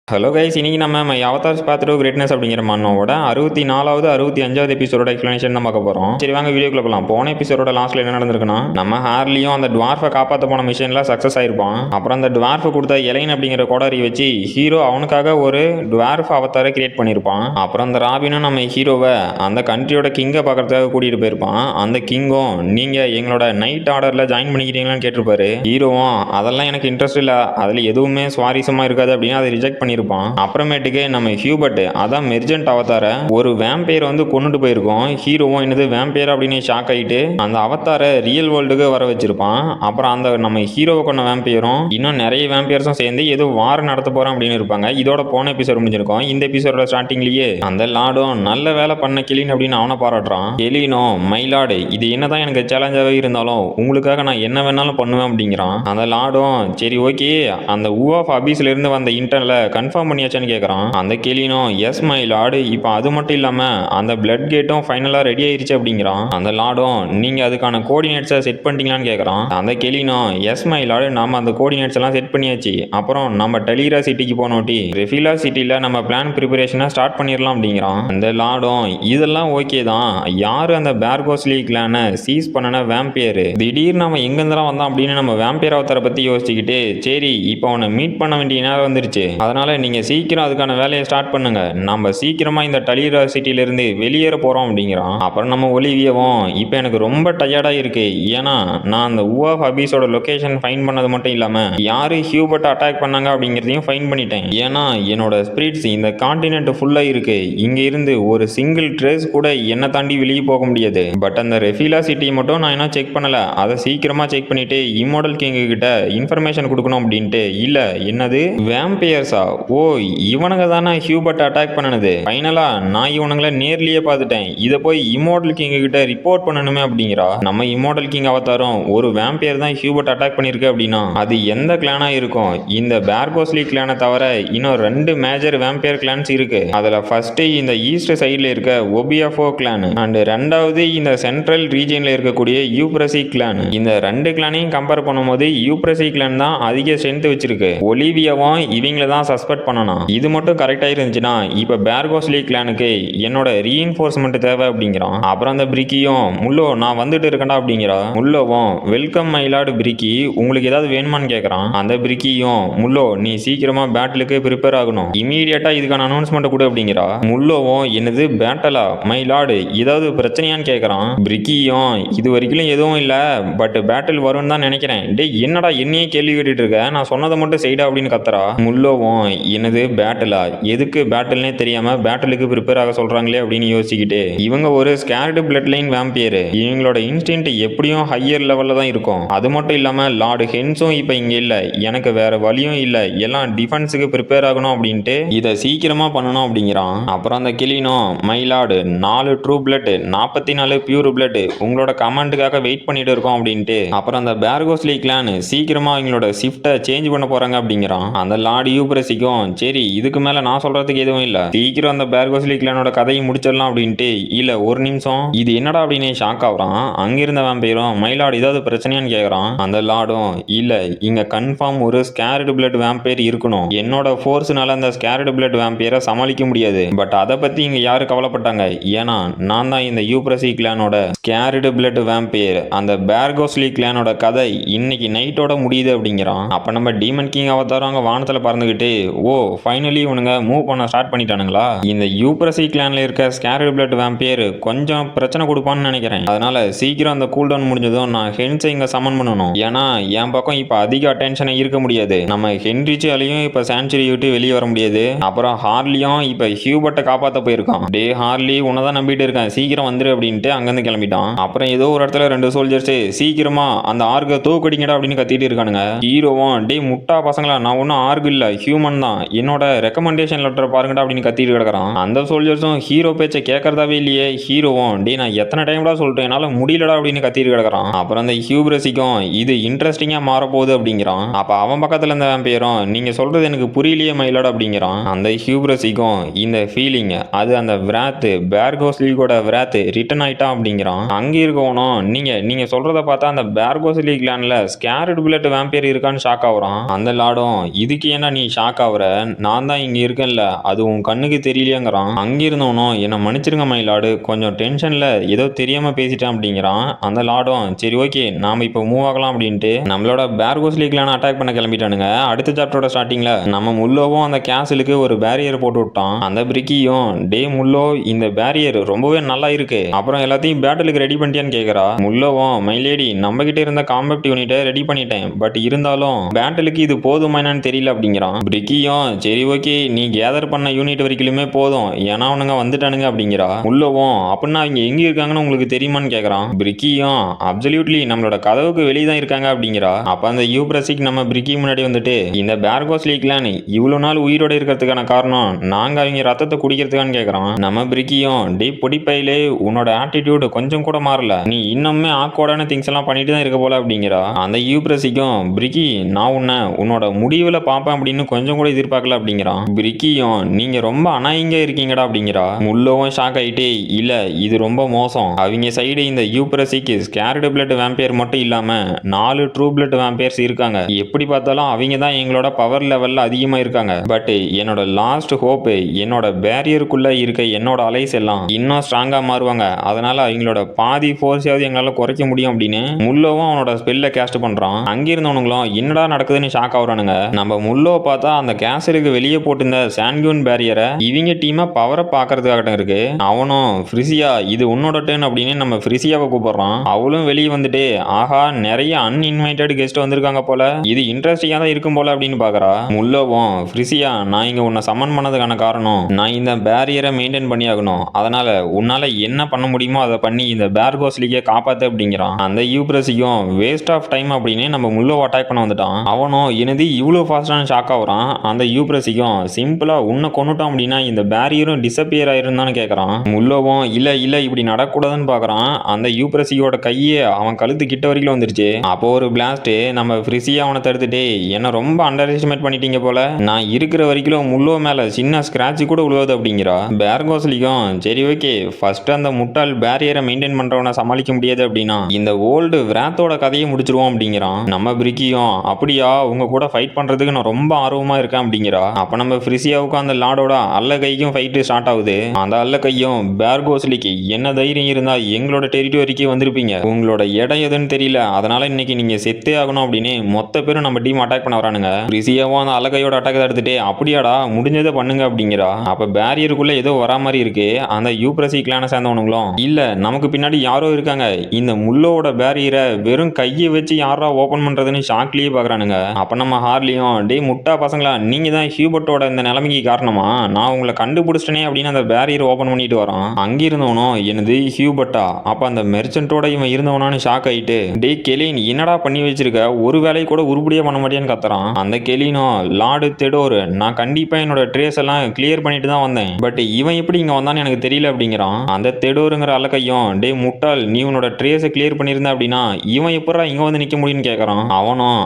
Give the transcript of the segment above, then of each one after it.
Hello guys, இன்னைக்கு நம்ம avatars பார்த்துட்டு கிரேட்னஸ் அப்படிங்கிற மன்னோட 64வது 65வது எபிசோட எக்ஸ்பிளனேஷன் தான் பார்க்க போறோம். சரி வாங்க வீடியோக்குள்ள போலாம். போன எபிசோட லாஸ்ட்ல என்ன நடந்திருக்குன்னா, நம்ம ஹார்லியும் அந்த டுவார்ஃபை காப்பாற்ற போன மிஷன்ல சக்சஸ் ஆயிருப்பான். அப்புறம் அந்த டுவார்ஃபை கொடுத்த எலைன் அப்படிங்கிற கோடாரி வச்சு ஹீரோ அவனுக்காக ஒரு டுவார்ஃப் அவதாரை கிரியேட் பண்ணியிருப்பான். அப்புறம் அந்த ராபினும் நம்ம ஹீரோவை அந்த கண்ட்ரியோட கிங்கை பார்க்கறதுக்காக கூட்டிட்டு போயிருப்பான். அந்த கிங்கும் நீங்க எங்களோட நைட் ஆர்டர்ல ஜாயின் பண்ணிக்கிறீங்களான்னு கேட்டிருப்பாரு. ஹீரோவும் அதெல்லாம் எனக்கு இன்ட்ரெஸ்ட் இல்ல, அதுல எதுவுமே சுவாரஸ்யமா இருக்காது அப்படின்னு அதை ரிஜெக்ட் பண்ணி இருப்பான். அப்புறமேட்டுக்கு நம்ம ஹியூபர்ட் அதான் மெர்ஜென்ட் அவதார ஒரு வேம்பையர் வந்து கொண்டுட்டு போயிருக்கோம். ஹீரோவும் என்னது வேம்பையர் அப்படின்னு ஷாக் ஆயிட்டு அந்த அவதார ரியல் வேர்ல்டுக்கு வர வச்சிருப்பான். அப்புறம் அந்த நம்ம ஹீரோவை கொண்ட வேம்பையரும் இன்னும் நிறைய வேம்பையர்ஸும் சேர்ந்து ஏதோ வாரம் நடத்த போறோம் அப்படின்னு இருப்பாங்க. இதோட போன எபிசோட் முடிஞ்சிருக்கும். இந்த எபிசோட ஸ்டார்டிங்லயே அந்த லாடும் நல்ல வேலை பண்ண கெலின் அப்படின்னு அவனை பாராட்டுறான். கெலினும் மைலாடு இது என்னதான் எனக்கு சேலஞ்சாவே இருந்தாலும் உங்களுக்காக நான் என்ன வேணாலும் பண்ணுவேன் அப்படிங்கிறான். அந்த லாடும் சரி ஓகே, அந்த ஊ ஆஃப் அபீஸ்ல இருந்து வந்த இன்டர்ன்ல கன்ஃபார்ம் பண்ணியாச்சான்னு கேட்குறான். அந்த கெலினும் எஸ் மை லார்டு, இப்போ அது மட்டும் இல்லாம அந்த பிளட் கேட்டும் ஃபைனலாக ரெடி ஆயிருச்சு அப்படிங்கிறான். அந்த லார்டும் நீங்க அதுக்கான கோஆர்டினேட்ஸை செட் பண்ணிட்டீங்களான்னு கேட்குறான். அந்த கெலினும் எஸ் மை லார்டு, நம்ம அந்த கோஆர்டினேட்ஸ் எல்லாம் செட் பண்ணியாச்சு. அப்புறம் நம்ம டலீரா சிட்டிக்கு போனோட்டி ரெஃபிலா சிட்டியில் நம்ம பிளான் ப்ரிப்பரேஷனை ஸ்டார்ட் பண்ணிடலாம் அப்படிங்கிறான். அந்த லார்டும் இதெல்லாம் ஓகே தான், யாரு அந்த பேர்கோஸ்லி கிளானை சீஸ் பண்ணன வேம்பியர் திடீர்னு நம்ம எங்கேருந்துலாம் வந்தான் அப்படின்னு நம்ம வேம்பியர் அவதாரை பற்றி யோசிச்சுக்கிட்டு சரி இப்போ அவனை மீட் பண்ண வேண்டிய நேரம் வந்துருச்சு, அதனால நீங்க சீக்கிரம் அதுக்கான வேலையை ஸ்டார்ட் பண்ணுங்க, நம்ம சீக்கிரமா இந்த டலீரா சிட்டில இருந்து வெளியேற போறோம் அப்படிங்கிறான். அப்புறம் நம்ம ஒலிவியவும் இப்போ எனக்கு ரொம்ப டயர்டா இருக்கு, ஏன்னா நான் அந்த ஊ ஆஃப் அபீஸோட லொகேஷன் ஃபைன் பண்ணது மட்டும் இல்லாம யாரு ஹியூபர்ட் அட்டாக் பண்ணாங்க அப்படிங்கிறதையும் ஃபைன் பண்ணிட்டேன். ஏன்னா என்னோட ஸ்பிரிட்ஸ் இந்த கான்டினென்ட் ஃபுல்லா இருக்கு, இங்க இருந்து ஒரு சிங்கிள் ட்ரேஸ் கூட என்ன தாண்டி வெளியே போக முடியாது. பட் அந்த ரெஃபிலா சிட்டி மட்டும் நான் என்ன செக் பண்ணல, அதை சீக்கிரமா செக் பண்ணிட்டு இம்மோடல் கிங் கிட்ட இன்ஃபர்மேஷன் கொடுக்கணும் அப்படின்ட்டு. இல்ல என்னது வேம்பையர்ஸா, ஓ இவனுங்க தானே ஹியூபர்ட் அட்டாக் பண்ணனது, ஃபைனலா நான் இவனுங்களை நேர்லயே பார்த்துட்டேன், இதை போய் இம்மோர்டல் கிங் கிட்ட ரிப்போர்ட் பண்ணணுமே அப்படிங்கிறா. நம்ம இம்மோர்டல் கிங் அவதாரம் ஒரு வேம்பியர் தான் ஹியூபர்ட் அட்டாக் பண்ணிருக்கு அப்படின்னா அது எந்த கிளானா இருக்கும்? இந்த பேர்கோஸ்லி கிளானை தவிர இன்னும் 2 மேஜர் வேம்பியர் கிளான்ஸ் இருக்கு. அதுல ஃபர்ஸ்ட் இந்த ஈஸ்ட் சைட்ல இருக்க ஒபியாஃபோ கிளான் அண்ட் ரெண்டாவது இந்த சென்ட்ரல் ரீஜியன்ல இருக்கக்கூடிய யூப்ரசி கிளான். இந்த 2 கிளானையும் கம்பேர் பண்ணும்போது யூப்ரசி கிளான் தான் அதிக ஸ்ட்ரென்த் வச்சிருக்கு. ஒலிவியாவும் இவங்கள தான் சஸ்பெக்ட் பண்ணணும். இது மட்டும் கரெக்டாக இருந்துச்சுன்னா இப்போ பேர்கோஸ்லி கிளானுக்கு என்னோட ரீஇன்ஃபோர்ஸ்மெண்ட் தேவை அப்படிங்கிறான். அப்புறம் அந்த பிரிக்கியும் முல்லோ நான் வந்துட்டு இருக்கேன்டா அப்படிங்கிறா. முல்லோவும் வெல்கம் மைலார்டு பிரிக்கி, உங்களுக்கு ஏதாவது வேணுமான்னு கேட்குறான். அந்த பிரிக்கியும் முல்லோ நீ சீக்கிரமா பேட்டிலுக்கு ப்ரிப்பேர் ஆகணும், இமீடியட்டா இதுக்கான அனௌன்ஸ்மெண்ட் கொடு அப்படிங்கிறா. முல்லோவும் என்னது பேட்டலா மைலார்டு, ஏதாவது பிரச்சனையான்னு கேட்குறான். பிரிக்கியும் இது வரைக்கும் எதுவும் இல்லை, பட் பேட்டில் வரும்னு தான் நினைக்கிறேன். டே என்னடா என்னையே கேள்வி கேட்டுட்டு இருக்க, நான் சொன்னதை மட்டும் செய்டா அப்படின்னு கத்துறா. முல்லோவும் என்னது பேட்டிலா, எதுக்கு பேட்டில்னே தெரியாம பேட்டிலுக்கு ப்ரிப்பேர் ஆக சொல்றாங்களே அப்படின்னு யோசிச்சுக்கிட்டு இவங்க ஒரு ஸ்கேர்டு பிளட் லைன் வேம்பியர், இவங்களோட இன்ஸ்டின்ட் எப்படியும் ஹையர் லெவல்ல தான் இருக்கும். அது மட்டும் இல்லாம லார்டு ஹென்ஸும் இப்ப இங்க இல்ல, எனக்கு வேற வழியும் இல்ல, எல்லாம் டிஃபென்ஸுக்கு ப்ரிப்பேர் ஆகணும் அப்படின்ட்டு இதை சீக்கிரமா பண்ணணும் அப்படிங்கிறான். அப்புறம் அந்த கிளினும் மைலார்டு 4 ட்ரூ பிளட் 44 பியூர் பிளட் உங்களோட கமாண்டுக்காக வெயிட் பண்ணிட்டு இருக்கோம் அப்படின்ட்டு. அப்புறம் அந்த பேர்கோஸ்லி கிளான் சீக்கிரமா அவங்களோட ஷிஃப்ட்டை சேஞ்ச் பண்ண போறாங்க அப்படிங்கிறான். அந்த லார்டு யூப்ரசிக்கும் சரி இதுக்கு மேல நான் சொல்றதுக்கு எதுவும் இல்ல, சீக்கிரம் அந்த பேர்கோஸ்லி கிளானோட கதையை முடிச்சிடலாம் அப்படின்ட்டு. இல்ல ஒரு நிமிஷம், இது என்னடா அப்படின்னு ஷாக் ஆகுறான். அங்கிருந்த வேம்பையரும் மைலார்டு ஏதாவது பிரச்சனையான்னு கேட்கறான். அந்த லார்டும் இல்ல இங்க கன்ஃபார்ம் ஒரு ஸ்கேர்டு பிளட் வேம்பையர் இருக்கணும், என்னோட ஃபோர்ஸ்னால அந்த ஸ்கேர்டு பிளட் வேம்பையரை சமாளிக்க முடியாது, பட் அதை பத்தி இங்க யாரு கவலைப்பட்டாங்க, ஏன்னா நான் தான் இந்த யூப்ரசி கிளானோட ஸ்கேர்டு பிளட் வேம்பையர். அந்த பேர்கோஸ்லி கிளானோட கதை இன்னைக்கு நைட்டோட முடியுது அப்படிங்கிறான். அப்ப நம்ம டீமன் கிங் அவதாரம் அங்க வானத்துல பறந்துகிட்டு ஓ ஃபைனலி இவனுங்க மூவ் பண்ண ஸ்டார்ட் பண்ணிட்டானுங்களா, இந்த யூப்ரசி கிளான்ல இருக்க ஸ்கேர்டு பிளட் வேம்பியர் கொஞ்சம் பிரச்சனை கொடுப்பான்னு நினைக்கிறேன், அதனால சீக்கிரம் அந்த கூல் டவுன் முடிஞ்சதும் நான் ஹென்ஸை இங்க சமன் பண்ணணும், ஏன்னா என் பக்கம் இப்ப அதிக அட்டென்ஷனை இருக்க முடியாது, நம்ம ஹென்ரிச்சாலையும் இப்ப சான்ச்சுரி விட்டு வெளியே வர முடியாது, அப்புறம் ஹார்லியும் இப்ப ஹியூபர்ட்டை காப்பாற்ற போயிருக்கான், டே ஹார்லி உன்னதான் நம்பிட்டு இருக்கேன் சீக்கிரம் வந்துரு அப்படின்ட்டு அங்கிருந்து கிளம்பிட்டான். அப்புறம் ஏதோ ஒரு இடத்துல 2 சோல்ஜர்ஸ் சீக்கிரமா அந்த ஆர்க தூக்கடிங்கடா அப்படின்னு கத்திட்டு இருக்கானுங்க. ஹீரோவும் டே முட்டா பசங்களா, நான் ஒன்னும் ஆர்கு இல்ல ஹியூமன் தான், என்னோட ரெக்கமெண்டேஷன் லெட்டர் பாருங்கடா அப்படின்னு கத்திட்டு கிடக்குறான். அந்த சோல்ஜர்ஸும் ஹீரோ பேச்சை கேட்கறதாவே இல்லையே. ஹீரோவும் டே நான் எத்தனை டைம்டா சொல்லிட்டேன் என்னால முடியலடா அப்படின்னு கத்திட்டு கிடக்குறான். அப்புறம் அந்த ஹியூப்ரசிக்கும் இது இன்ட்ரெஸ்டிங்கா மாறப்போகுது அப்படிங்கிறான். அப்ப அவன் பக்கத்துல இருந்த வேம்பையரும் நீங்க சொல்றது எனக்கு புரியலையே மயிலோட அப்படிங்கிறான். அந்த ஹியூப்ரசிக்கும் இந்த ஃபீலிங் அது அந்த விராத் பேர்கோஸ்லியோட விராத் ரிட்டன் ஆயிட்டான் அப்படிங்கிறான். அங்க இருக்கவனும் நீங்க சொல்றத பார்த்தா அந்த பேர்கோஸ்லி கிளான்ல ஸ்கேர்டு பிளட் வேம்பையர் இருக்கான்னு ஷாக் ஆகுறான். அந்த லாடும் இதுக்கு ஏன்னா நீ ஷாக் ஆகுற, தவிர நான் தான் இங்க இருக்கேன்ல, அது உன் கண்ணுக்கு தெரியலையாங்கிறான். அங்கிருந்தவனும் என்ன மன்னிச்சிருங்க மை லார்டு, கொஞ்சம் டென்ஷன்ல ஏதோ தெரியாம பேசிட்டேன் அப்படிங்கிறான். அந்த லார்டும் சரி ஓகே நாம இப்போ மூவ் ஆகலாம் அப்படின்ட்டு நம்மளோட பேர்கோஸ் லீக்லான அட்டாக் பண்ண கிளம்பிட்டானுங்க. அடுத்த சாப்டரோட ஸ்டார்டிங்ல நம்ம முல்லோவும் அந்த கேசலுக்கு ஒரு பேரியர் போட்டு விட்டான். அந்த பிரிக்கியும் டே முல்லோ இந்த பேரியர் ரொம்பவே நல்லா இருக்கு, அப்புறம் எல்லாத்தையும் பேட்டிலுக்கு ரெடி பண்ணிட்டியான்னு கேட்கறா. முல்லோவும் மைலேடி நம்ம கிட்ட இருந்த காம்பேக்ட் யூனிட்டை ரெடி பண்ணிட்டேன், பட் இருந்தாலும் பேட்டிலுக்கு இது போதுமா என்னன்னு தெரியல அப்படிங்கிறான். பிரிக்கியும் சரி ஓகே நீ கேதர் பண்ண யூனிட் வரைக்குமே போதும், ஏன்னா அவனுங்க வந்துட்டானுங்க அப்படிங்கிறா. உள்ளவும் அப்படின்னா அவங்க எங்க இருக்காங்கன்னு உங்களுக்கு தெரியுமான்னு கேட்கறான். பிரிக்கியும் அப்சல்யூட்லி நம்மளோட கதவுக்கு வெளியே தான் இருக்காங்க அப்படிங்கிறா. அப்ப அந்த யூப்ரசிக் நம்ம பிரிக்கி முன்னாடி வந்துட்டு இந்த பேர்கோஸ் லீக்லான் இவ்வளவு நாள் உயிரோட இருக்கிறதுக்கான காரணம் நாங்க அவங்க ரத்தத்தை குடிக்கிறதுக்கான்னு கேட்கறான். நம்ம பிரிக்கியும் டே பொடிப்பையிலே உன்னோட ஆட்டிடியூட் கொஞ்சம் கூட மாறல, நீ இன்னுமே ஆக்வர்டான திங்ஸ் எல்லாம் பண்ணிட்டு தான் இருக்க போல அப்படிங்கிறா. அந்த யூப்ரசிக்கும் பிரிக்கி நான் உன்னோட முடிவுல பார்ப்பேன் அப்படின்னு கொஞ்சம் கூட எதிர்பார்க்கல அப்படிங்கிறான். பிரிக்கியும் நீங்க ரொம்ப அநாயங்க இருக்கீங்கடா அப்படிங்கிறா. முல்லவும் ஷாக் ஆயிட்டே இல்ல இது ரொம்ப மோசம், அவங்க சைடு இந்த யூப்ரசிக்கு ஸ்கேர்டு பிளட் வேம்பையர் மட்டும் இல்லாம 4 ட்ரூ பிளட் வேம்பையர்ஸ் இருக்காங்க, எப்படி பார்த்தாலும் அவங்க தான் எங்களோட பவர் லெவல்ல அதிகமா இருக்காங்க. பட் என்னோட லாஸ்ட் ஹோப் என்னோட பேரியருக்குள்ள இருக்க என்னோட அலைஸ் எல்லாம் இன்னும் ஸ்ட்ராங்கா மாறுவாங்க, அதனால அவங்களோட பாதி ஃபோர்ஸாவது எங்களால குறைக்க முடியும் அப்படின்னு முல்லவும் அவனோட ஸ்பெல்ல கேஸ்ட் பண்றான். அங்கிருந்தவனுங்களும் என்னடா நடக்குதுன்னு ஷாக் ஆகுறானுங்க. நம்ம முல்லோ பார்த்தா அந்த கேசலுக்கு வெளியே போட்டிருந்த சான்கியூன் பேரியரை இவங்க டீமை பவரை பார்க்கறதுக்காகட்டும் இருக்கு. அவனும் ஃப்ரிசியா இது உன்னோட டர்ன் அப்படின்னு நம்ம ஃப்ரிசியாவை கூப்பிடுறான். அவளும் வெளியே வந்துட்டு ஆஹா நிறைய அன்இன்வைட்டட் கெஸ்ட் வந்திருக்காங்க போல, இது இன்ட்ரெஸ்டிங்கா தான் இருக்கும் போல அப்படின்னு பாக்குறா. முல்லவும் ஃப்ரிசியா நான் இங்க உன்னை சம்மன் பண்ணதுக்கான காரணம் நான் இந்த பேரியரை மெயின்டைன் பண்ணி ஆகணும், அதனால உன்னால என்ன பண்ண முடியுமோ அதை பண்ணி இந்த பேர்கோஸ் லீக்கை காப்பாத்து அப்படிங்கிறான். அந்த யூப்ரசிக்கும் வேஸ்ட் ஆஃப் டைம் அப்படின்னு நம்ம முல்லோ அட்டாக் பண்ண வந்துட்டான். அவனும் எனது இவ்வளோ ஃபாஸ்டான ஷாக் ஆகுறான். அந்த யூப்ரசிக்கும் சிம்பிளா உன்னை கொண்டுட்டான் அப்படின்னா இந்த பேரியரும் டிசப்பியர் ஆயிருந்தான்னு கேட்கறான். முல்லோவும் இல்ல இல்ல இப்படி நடக்கூடாதுன்னு பாக்குறான். அந்த யூப்ரசியோட கையே அவன் கழுத்து கிட்ட வரைக்கும் வந்துருச்சு. அப்போ ஒரு பிளாஸ்ட் நம்ம ஃப்ரிசியா அவனை தடுத்துட்டு என்ன ரொம்ப அண்டர் எஸ்டிமேட் பண்ணிட்டீங்க போல, நான் இருக்கிற வரைக்கும் முல்லோ மேல சின்ன ஸ்கிராட்ச் கூட விழுவது அப்படிங்கிறா. பேர்கோஸ்லிக்கும் சரி ஓகே ஃபர்ஸ்ட் அந்த முட்டாள் பேரியரை மெயின்டைன் பண்றவனை சமாளிக்க முடியாது அப்படின்னா இந்த ஓல்டு விராத்தோட கதையை முடிச்சிருவோம் அப்படிங்கிறான். நம்ம பிரிக்கியும் அப்படியா உங்க கூட ஃபைட் பண்றதுக்கு நான் ரொம்ப ஆர்வமா இருக்கேன் அப்படிங்கிறா. அப்ப நம்ம ஃப்ரிசியாவுக்கும் அந்த லார்டோட அல்ல கைக்கும் ஃபைட்டு ஸ்டார்ட் ஆகுது. அந்த அல்ல கையும் பேர்கோஸ்லிக்கு என்ன தைரியம் இருந்தா எங்களோட டெரிட்டோரிக்கு வந்திருப்பீங்க, உங்களோட இடம் எதுன்னு தெரியல, அதனால இன்னைக்கு நீங்க செத்தே ஆகணும் அப்படின்னு மொத்த பேரும் நம்ம டீம் அட்டாக் பண்ண வரானுங்க. ஃப்ரிசியாவும் அந்த அல்ல கையோட அட்டாக் எடுத்துட்டு அப்படியாடா முடிஞ்சதை பண்ணுங்க அப்படிங்கிறா. அப்ப பேரியருக்குள்ள ஏதோ வரா மாதிரி இருக்கு. அந்த யூப்ரசி கிளான சேர்ந்தவனுங்களும் இல்ல நமக்கு பின்னாடி யாரோ இருக்காங்க, இந்த முல்லோட பேரியரை வெறும் கையை வச்சு யாரா ஓபன் பண்றதுன்னு ஷாக்லயே பாக்குறானுங்க. அப்ப நம்ம ஹார்லியும் டே முட்டா பசங்களா நீங்க தான் ஹியூபர்ட்டோட இந்த நிலைமைக்கு காரணமா, நான் உங்களை கண்டுபிடிச்சிட்டனே அப்படின்னு அந்த பேரியர் ஓபன் பண்ணிட்டு வரான். அங்க இருந்தவனும் என்னது ஹியூபர்ட்டா, அப்ப அந்த மெர்ச்சன்ட்டோட இவன் இருந்தவனான்னு ஷாக் ஆயிட்டு டே கெலின் என்னடா பண்ணி வச்சிருக்க, ஒரு வேலையை கூட உருப்படியா பண்ண மாட்டேன்னு கத்துறான். அந்த கெலினும் லார்டு தெடோர் நான் கண்டிப்பா என்னோட ட்ரேஸ் எல்லாம் கிளியர் பண்ணிட்டு தான் வந்தேன், பட் இவன் எப்படி இங்க வந்தான்னு எனக்கு தெரியல அப்படிங்கிறான். அந்த தெடோருங்கிற அலக்கையும் டே முட்டாள் நீ உன்னோட ட்ரேஸை கிளியர் பண்ணியிருந்த அப்படின்னா இவன் எப்படா இங்க வந்து நிக்க முடியும்னு கேட்கறான். அவனும்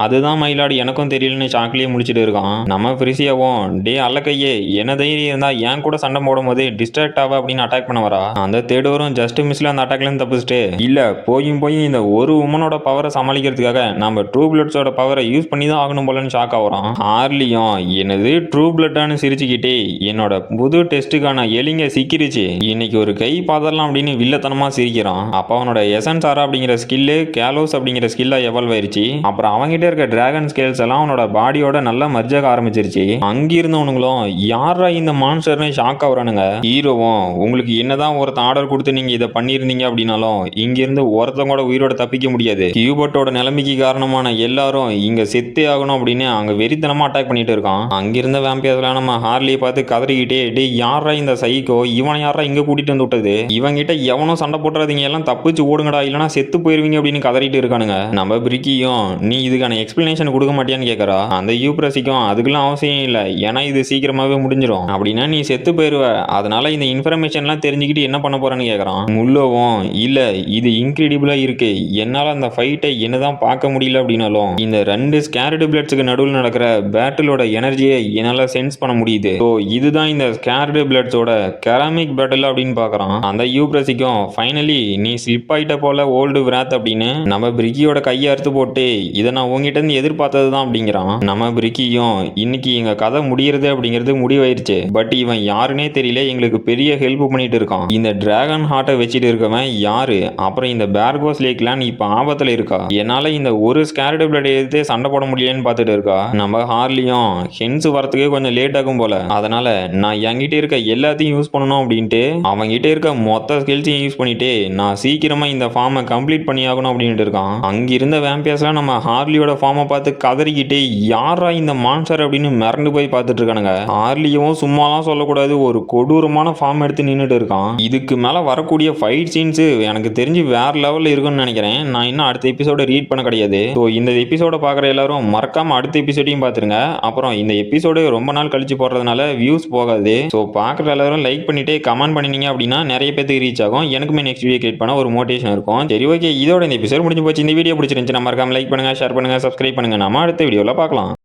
அதுதான் மயிலாடு எனக்கும் தெரியலன்னு ஷாக்லயே முடிச்சிட்டு இருக்கான். நம்ம ஃப்ரிசியாவும் டே அல்லக்கையே என்ன தைரியம் இருந்தா என் கூட சண்டை போடும் போது டிஸ்ட்ராக்ட் ஆவ அப்படின்னு அட்டாக் பண்ண வரா. அந்த தேடோரும் ஜஸ்ட் மிஸ்ல அந்த அட்டாக்ல இருந்து தப்பிச்சுட்டு இல்ல போய் இந்த ஒரு உமனோட பவரை சமாளிக்கிறதுக்காக நம்ம ட்ரூ பிளட்ஸோட பவரை யூஸ் பண்ணி தான் ஆகணும் போலன்னு ஷாக் ஆகுறான். ஆர்லியும் என்னது ட்ரூ பிளட்டான்னு சிரிச்சுக்கிட்டே என்னோட புது டெஸ்ட்டுக்கான எலிங்க சிக்கிருச்சு, இன்னைக்கு ஒரு கை பாதரலாம் அப்படின்னு வில்லத்தனமா சிரிக்கிறான். அப்ப அவனோட எசன்ஸ் ஆரா அப்படிங்கிற ஸ்கில்லு கேலோஸ் அப்படிங்கிற ஸ்கில்லா எவால்வ் ஆயிருச்சு. அப்புறம் அவங்கிட்ட இருக்க டிராகன் ஸ்கேல்ஸ் எல்லாம் அவனோட பாடியோட நல்லா மர்ஜாக ஆரம்பிச்சிருச்சு. அங்கிருந்தவனுங்களும் யாரா இந்த மான்ஸ்டர்னு ஷாக் ஆகுறானுங்க. ஹீரோவும் உங்களுக்கு என்னதான் ஒருத்தன் ஆர்டர் கொடுத்து நீங்க இதை பண்ணியிருந்தீங்க அப்படின்னாலும் இங்கிருந்து ஒருத்தன் கூட உயிரோட தப்பிக்க முடியாது, கியூபர்ட்டோட நிலைமைக்கு காரணமான எல்லாரும் இங்க செத்தே ஆகணும் அப்படின்னு அங்க வெறித்தனமா அட்டாக் பண்ணிட்டு இருக்கான். அங்கிருந்த வேம்பியர்ஸ்லாம் நம்ம ஹார்லியை பார்த்து கதறிக்கிட்டே டே யாரா இந்த சைக்கோ, இவனை யாரா இங்க கூட்டிட்டு வந்து விட்டது, இவங்கிட்ட எவனும் சண்டை போட்டுறாதீங்க எல்லாம் தப்பிச்சு ஓடுங்கடா இல்லைன்னா செத்து போயிருவீங்க அப்படின்னு கதறிட்டு இருக்கானுங்க. நம்ம பிரிக்கியும் நீ இதுக்கான எக்ஸ்பிளனேஷன் கொடுக்க மாட்டியான்னு கேட்கறா. அந்த யூப்ரசிக்கும் அதுக்கெல்லாம் அவசியம் இல்லை, ஏன்னா இது சீக்கிரமாவே முடிஞ்சிடும், அப்படின்னா நீ செத்து போயிருவ, அதனால இந்த இன்ஃபர்மேஷன்லாம் தெரிஞ்சுக்கிட்டு என்ன பண்ண போறேன்னு கேட்கறான். முல்லோவும் இல்ல இது இன்கிரெடிபிளா இருக்கு, என்னால அந்த ஃபைட்டை என்னதான் பார்க்க முடியல அப்படின்னாலும் இந்த ரெண்டு ஸ்கேர்டு பிளட்ஸுக்கு நடுவில் நடக்கிற பேட்டிலோட எனர்ஜியை என்னால சென்ஸ் பண்ண முடியுது, ஸோ இதுதான் இந்த ஸ்கேர்டு பிளட்ஸோட கெராமிக் பேட்டில் அப்படின்னு பார்க்கறான். அந்த யூப்ரசிக்கும் ஃபைனலி நீ ஸ்லிப் ஆயிட்ட போல ஓல்டு விராத் அப்படின்னு நம்ம பிரிக்கியோட கையை அறுத்து போட்டு இதை நான் உங்ககிட்ட இருந்து எதிர்பார்த்தது தான் அப்படிங்கிறான். நம்ம பிரிக்கியும் ஹார்லியும் இன்னைக்கு எங்க கதை முடியறது அப்படிங்கிறது முடிவாயிருச்சு. பட் இவன் யாருன்னே தெரியல, எங்களுக்கு பெரிய ஹெல்ப் பண்ணிட்டு இருக்கான். இந்த டிராகன் ஹார்ட்டை வச்சுட்டு இருக்கவன் யாரு, அப்புறம் இந்த பேர்கோஸ் லேக்லாம் இப்ப ஆபத்துல இருக்கா, என்னால இந்த ஒரு ஸ்கேர்டு பிளட் எடுத்து சண்டை போட முடியலன்னு பார்த்துட்டு இருக்கா. நம்ம ஹார்லியும் ஹென்ஸ் வரத்துக்கு கொஞ்சம் லேட் ஆகும் போல, அதனால நான் என்கிட்ட இருக்க எல்லாத்தையும் யூஸ் பண்ணணும் அப்படின்ட்டு அவன்கிட்ட இருக்க மொத்த ஸ்கில்ஸையும் யூஸ் பண்ணிட்டு நான் சீக்கிரமா இந்த ஃபார்மை கம்ப்ளீட் பண்ணி ஆகணும் அப்படின்ட்டு இருக்கான். அங்கிருந்த வேம்பியர்ஸ்லாம் நம்ம ஹார்லியோட ஃபார்மை பார்த்து கதறிக்கிட்டு யாரா இந்த மான்ஸ்டர் அப்படின்னு மிரண்டு போய் பார்த்துட்டு இருக்கானுங்க. ஹார்லியும் சும்மாலாம் சொல்லக்கூடாது, ஒரு கொடூரமான ஃபார்ம் எடுத்து நின்றுட்டு இருக்கான். இதுக்கு மேல வரக்கூடிய ஃபைட் சீன்ஸ் எனக்கு தெரிஞ்சு வேற லெவல்ல இருக்கும்னு நினைக்கிறேன். நான் இன்னும் அடுத்த எபிசோட ரீட் பண்ண கிடையாது. ஸோ இந்த எபிசோட பார்க்குற எல்லாரும் மறக்காம அடுத்த எபிசோடையும் பார்த்துருங்க. அப்புறம் இந்த எபிசோடு ரொம்ப நாள் கழிச்சு போடுறதுனால வியூஸ் போகாது. ஸோ பார்க்குற எல்லாரும் லைக் பண்ணிட்டு கமெண்ட் பண்ணினீங்க அப்படின்னா நிறைய பேருக்கு ரீச் ஆகும். எனக்குமே நெக்ஸ்ட் வீடியோ கிரியேட் பண்ண ஒரு மோட்டிவேஷன் இருக்கும். சரி, ஓகே, இதோட இந்த எபிசோட் முடிஞ்சு போச்சு. இந்த வீடியோ பிடிச்சிருந்துச்சு, மறக்காம லைக் பண்ணுங்க, ஷேர் பண்ணுங்க, சப்ஸ்கிரைப் பண்ணுங்க. நம்ம அடுத்த வீடியோவில் பார்க்கலாம்.